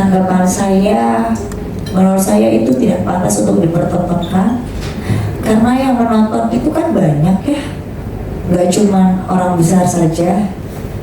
tanggapan saya, menurut saya itu tidak pantas untuk dipertontonkan karena yang menonton itu kan banyak ya, nggak cuma orang besar saja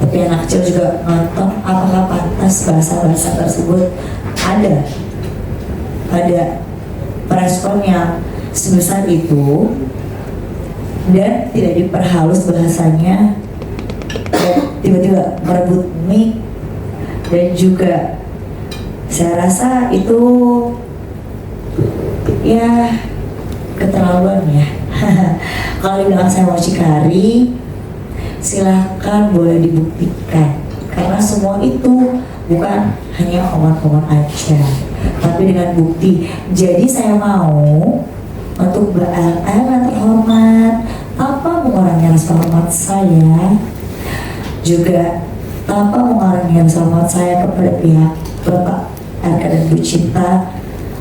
tapi anak kecil juga nonton. Apakah pantas bahasa-bahasa tersebut ada respon yang sebesar itu dan tidak diperhalus bahasanya dan tiba-tiba merebut mic, dan juga saya rasa itu ya keterlaluan ya. Kalau dibilang saya mau cikari, silahkan boleh dibuktikan karena semua itu bukan hanya omongan-omongan aja tapi dengan bukti. Jadi saya mau untuk Mbak LL yang terhormat tanpa mengurangi rasa hormat saya, juga tanpa mengurangi rasa hormat saya kepada pihak Bapak Arka dan Bu Cinta,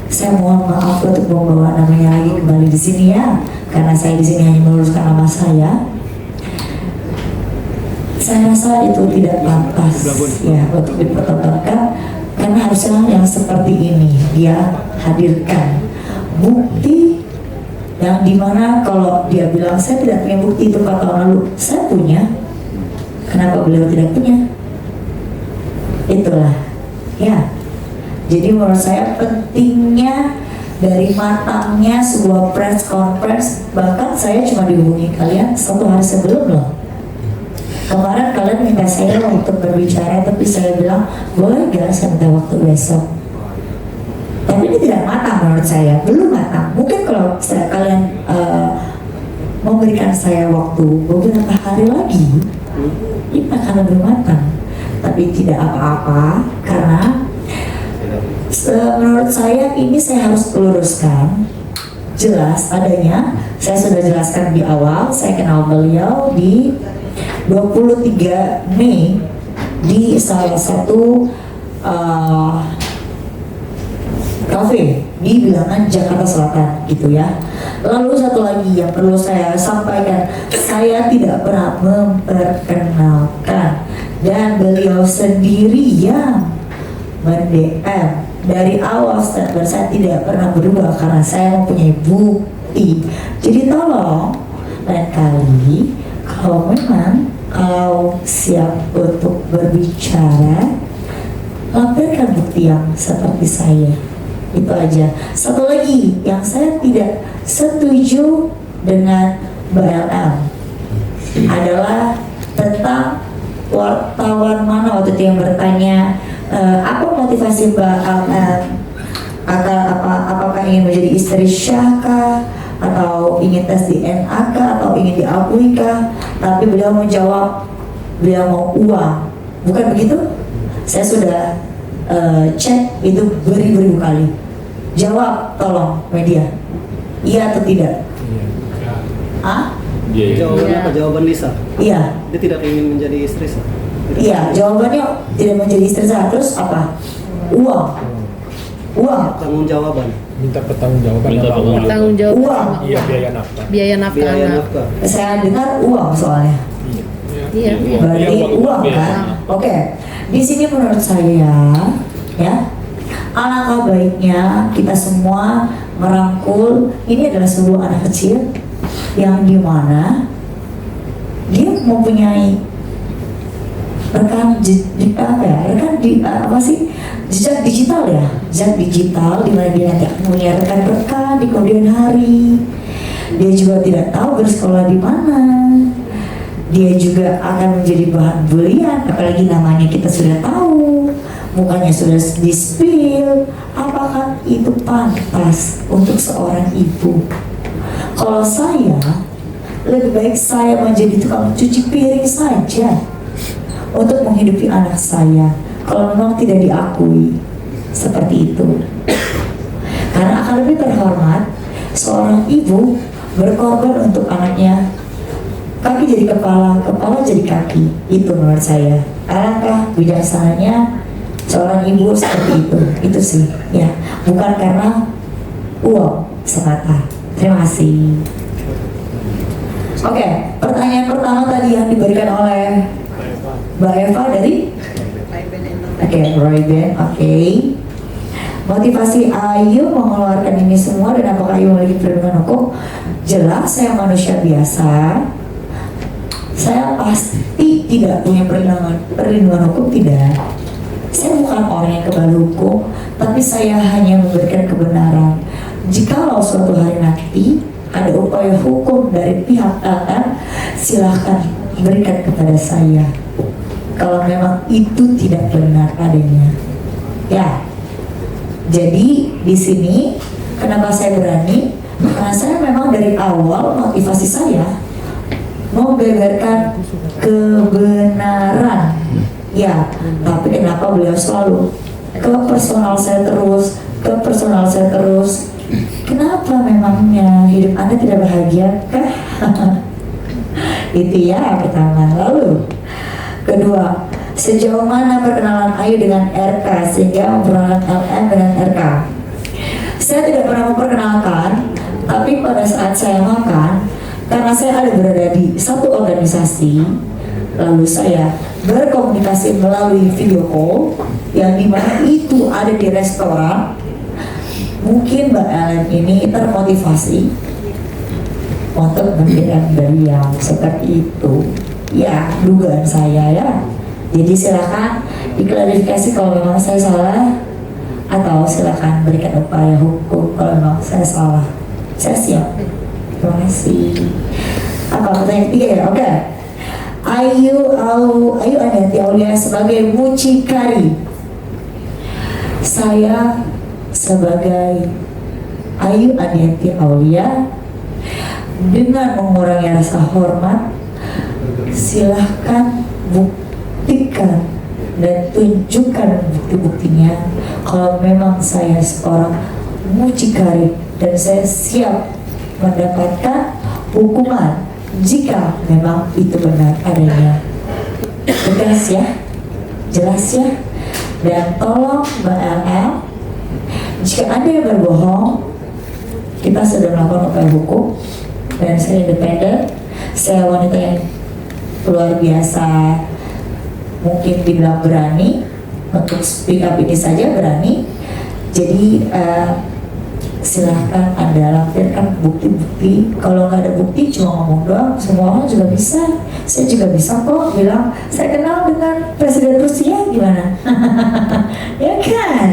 saya mohon maaf untuk membawa namanya lagi kembali di sini ya, karena saya di sini hanya meluruskan nama saya. Saya rasa itu tidak pantas ya untuk dipertontonkan karena harusnya yang seperti ini dia hadirkan bukti yang dimana kalau dia bilang saya tidak punya bukti itu 4 tahun lalu, saya punya. Kenapa beliau tidak punya? Itulah ya. Jadi menurut saya pentingnya dari matangnya sebuah press conference, bahkan saya cuma dihubungi kalian 1 hari sebelum loh. Kemarin kalian minta saya untuk berbicara, tapi saya bilang boleh gak saya minta waktu besok. Tapi ini tidak matang menurut saya, belum matang. Mungkin kalau kalian memberikan saya waktu beberapa hari lagi, ini akan lebih matang. Tapi tidak apa-apa, karena menurut saya ini saya harus luruskan jelas adanya. Saya sudah jelaskan di awal, saya kenal beliau di 23 Mei di salah satu kafe di bilangan Jakarta Selatan gitu ya. Lalu satu lagi yang perlu saya sampaikan, saya tidak pernah memperkenalkan dan beliau sendiri yang men-DM dari awal statement saya tidak pernah berubah karena saya mempunyai bukti. Jadi tolong lain kali kalau memang siap untuk berbicara, lampirkan bukti yang seperti saya. Itu aja. Satu lagi yang saya tidak setuju dengan Mbak LL adalah tentang wartawan mana waktu itu yang bertanya apa motivasi Mbak LL, apakah ingin menjadi istri Syah kah, atau ingin tes DNA kah, atau ingin diakui kah? Tapi beliau menjawab beliau mau uang, bukan begitu? Saya sudah cek itu beribu-ribu kali. Jawab tolong media, iya atau tidak? Ah? Jawabannya apa? Jawaban Lisa? Iya. Dia tidak ingin menjadi istri sah? Iya, jawabannya tidak menjadi istri sah. Terus apa? Uang. Tanggung jawaban. Minta pertanggungjawaban. Uang. Iya, biaya nafkah. Biaya nafkah anak. Saya dengar uang soalnya. Iya. Berarti uang kan? Oke. Di sini menurut saya ya, alangkah baiknya kita semua merangkul. Ini adalah sebuah anak kecil yang dimana dia mempunyai rekam jejak digital ya, jejak digital di mana dia nanti akan punya rekan-rekan di kemudian hari. Dia juga tidak tahu bersekolah di mana. Dia juga akan menjadi bahan bulian, apalagi namanya kita sudah tahu, mukanya sudah di-spill. Apakah itu pantas untuk seorang ibu? Kalau saya, lebih baik saya menjadi tukang cuci piring saja untuk menghidupi anak saya, kalau memang tidak diakui seperti itu. Karena akan lebih terhormat seorang ibu berkorban untuk anaknya. Kaki jadi kepala, kepala jadi kaki. Itu menurut saya. Alangkah bijaksananya seorang ibu seperti itu. Itu sih ya, bukan karena uang semata. Terima kasih. Oke, pertanyaan pertama tadi yang diberikan oleh Mbak Eva dari Ray-Ban. Oke. Motivasi Ayu mengeluarkan ini semua dan apakah Ayu memiliki perlindungan hukum? Jelas saya manusia biasa. Saya pasti tidak punya perlindungan hukum, tidak. Saya bukan orang yang kebal hukum, tapi saya hanya memberikan kebenaran. Jikalau suatu hari nanti ada upaya hukum dari pihak LM, silahkan berikan kepada saya. Kalau memang itu tidak benar adanya, ya. Jadi di sini kenapa saya berani? Karena saya memang dari awal motivasi saya membeberkan kebenaran. Ya, tapi kenapa beliau selalu ke personal saya terus? Kenapa memangnya hidup Anda tidak bahagia kah? Itu ya pertama. Lalu kedua, sejauh mana perkenalan Ayu dengan RK sehingga memperkenalkan LM dengan RK? Saya tidak pernah memperkenalkan, tapi pada saat saya makan, karena saya ada berada di satu organisasi, lalu saya berkomunikasi melalui video call yang dimana itu ada di restoran. Mungkin Mbak Ellen ini termotivasi untuk memberikan beliau seperti itu. Ya, dugaan saya ya. Jadi silakan diklarifikasi kalau memang saya salah, atau silakan berikan upaya hukum kalau memang saya salah. Saya siap. Terima kasih. Apa pertanyaan ketiga ya? Oke. Ayu Aniati Aulia sebagai mucikari. Saya sebagai Ayu Aniati Aulia dengan mengurangi rasa hormat, silahkan buktikan dan tunjukkan bukti-buktinya kalau memang saya seorang mucikari dan saya siap mendapatkan hukuman jika memang itu benar adanya. Tegas ya, jelas ya. Dan tolong Mbak LL, jika ada yang berbohong, kita sudah melakukan upaya hukum dan saya independen. Saya wanita yang luar biasa, mungkin dibilang berani untuk speak up ini saja berani. Jadi silahkan Anda lampirkan bukti-bukti. Kalau nggak ada bukti cuma ngomong doang, semua orang juga bisa. Saya juga bisa kok bilang saya kenal dengan Presiden Rusia, gimana? Ya kan?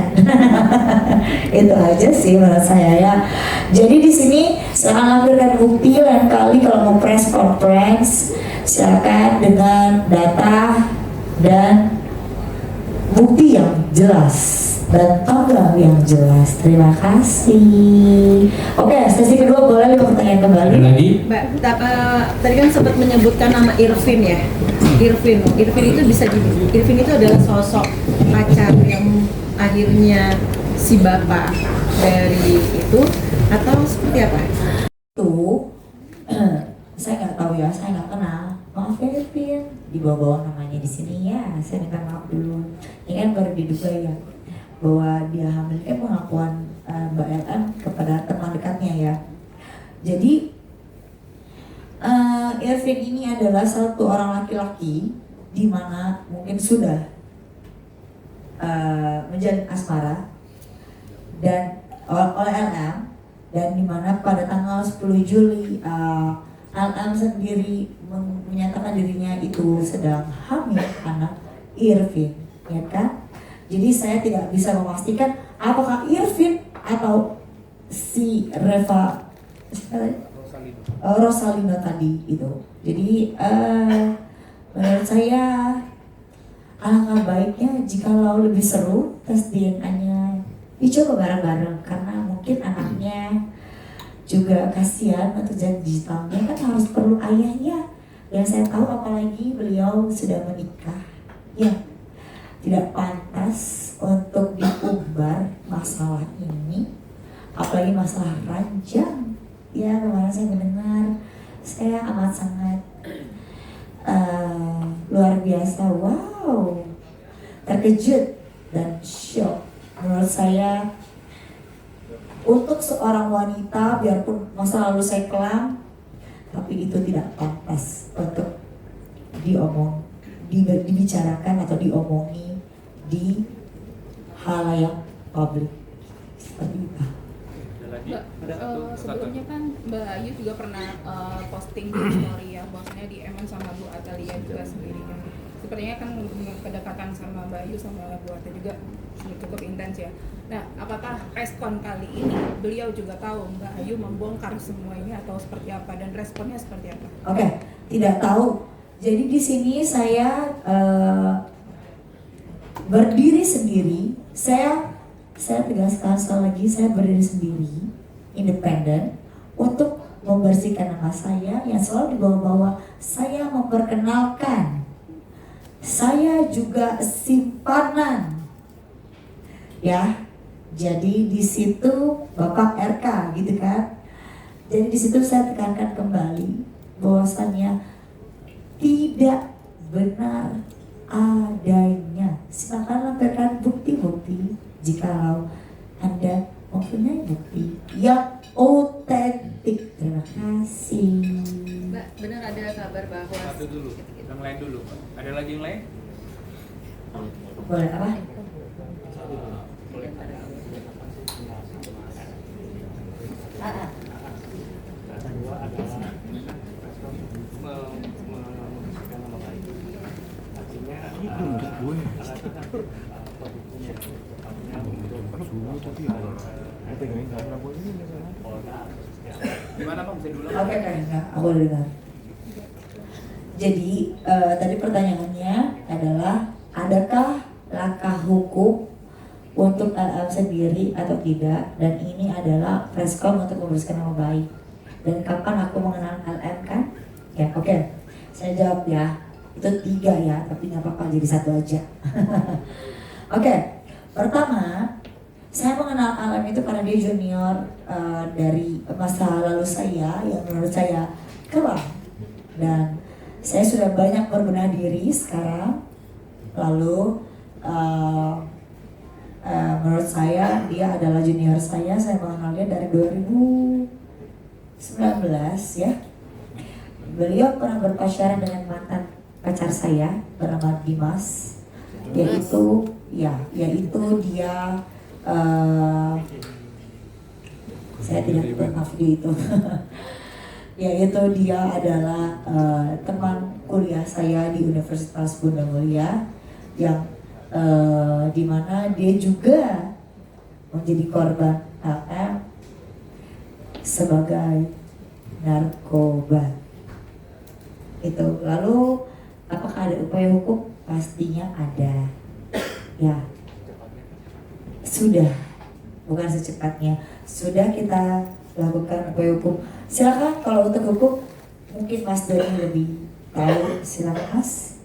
Itu aja sih menurut saya ya. Jadi di sini silahkan lampirkan bukti. Lain kali kalau mau press conference silakan dengan data dan bukti yang jelas dan tanggal yang jelas. Terima kasih. Oke, sesi kedua boleh pertanyaan kembali. Ada lagi? Mbak, tadi kan sempat menyebutkan nama Irvin ya. Irvin itu adalah sosok pacar yang akhirnya si bapak dari itu atau seperti apa? Itu saya nggak tahu ya, saya nggak kenal. Maaf ya Irvin, dibawa-bawa namanya di sini ya. Saya minta maaf dulu. Ini kan baru diduga ya bahwa dia hamil, pengakuan Mbak LM kepada teman dekatnya ya. Jadi Irvin ini adalah satu orang laki-laki di mana mungkin sudah menjalin asmara dan oleh LM, dan di mana pada tanggal 10 Juli LM sendiri menyatakan dirinya itu sedang hamil anak Irvin, ya kan? Jadi saya tidak bisa memastikan apakah Irvin atau si Rosalino tadi itu. Jadi menurut saya alangkah baiknya jikalau lebih seru tes DNA-nya dicoba bareng-bareng, karena mungkin anaknya juga kasihan untuk jejak digitalnya kan harus perlu ayahnya. Yang saya tahu apalagi beliau sudah menikah, ya. Tidak pantas untuk diumbar masalah ini, apalagi masalah ranjang. Ya, kemarin saya mendengar, saya amat sangat luar biasa, wow, terkejut dan shock. Menurut saya, untuk seorang wanita, biarpun masa lalu saya kelam, tapi itu tidak pantas untuk dibicarakan atau diomongi di halayak publik, seperti itu. Ada lagi? Mbak, sebelumnya kan Mbak Ayu juga pernah posting di story ya, bahwasanya di Eman sama Bu Atalia juga sendiri kan. Sepertinya kan kedekatan sama Mbak Ayu sama Bu Atalia juga cukup intens ya. Nah, apakah respon kali ini beliau juga tahu Mbak Ayu membongkar semua ini atau seperti apa dan responnya seperti apa? Oke, tidak tahu. Jadi di sini saya berdiri sendiri. Saya tegaskan sekali lagi, saya berdiri sendiri, independen, untuk membersihkan nama saya yang selalu dibawa-bawa. Saya memperkenalkan, saya juga simpanan, ya. Jadi di situ Bapak RK, gitu kan. Jadi di situ saya tekankan kembali bahwasannya tidak benar adanya. Silakan lampirkan bukti-bukti jikalau Anda mempunyai bukti yang otentik. Terima kasih. Mbak, benar ada kabar bahwa Satu dulu, yang lain dulu. Ada lagi yang lain? Boleh apa? Boleh. Kedua adalah membersihkan nama baik. Artinya Gimana Bang, bisa dulu? Oke, enggak, aku udah dengar. Jadi tadi pertanyaannya adalah, adakah langkah hukum untuk LM sendiri atau tidak? Dan ini adalah presscom untuk membersihkan nama baik. Dan kapan aku mengenal LM kan? Ya, oke. Saya jawab ya. Itu 3 ya, tapi nggak apa-apa jadi 1 aja. Oke. Pertama, saya mengenal LM itu karena dia junior dari masa lalu saya yang menurut saya kelam. Dan saya sudah banyak berbenah diri sekarang. Lalu menurut saya dia adalah junior saya mengenal dia dari 2019 ya. Beliau pernah berpacaran dengan mantan pacar saya bernama Dimas, yaitu dia saya tidak pernah video itu. Yaitu dia adalah teman kuliah saya di Universitas Bunda Mulia yang dimana dia juga menjadi korban LM sebagai narkoba. Itu. Lalu apakah ada upaya hukum? Pastinya ada. Ya. Sudah. Bukan secepatnya. Sudah kita lakukan upaya hukum. Silakan kalau untuk hukum mungkin Mas Doni lebih tahu. Silakan Mas.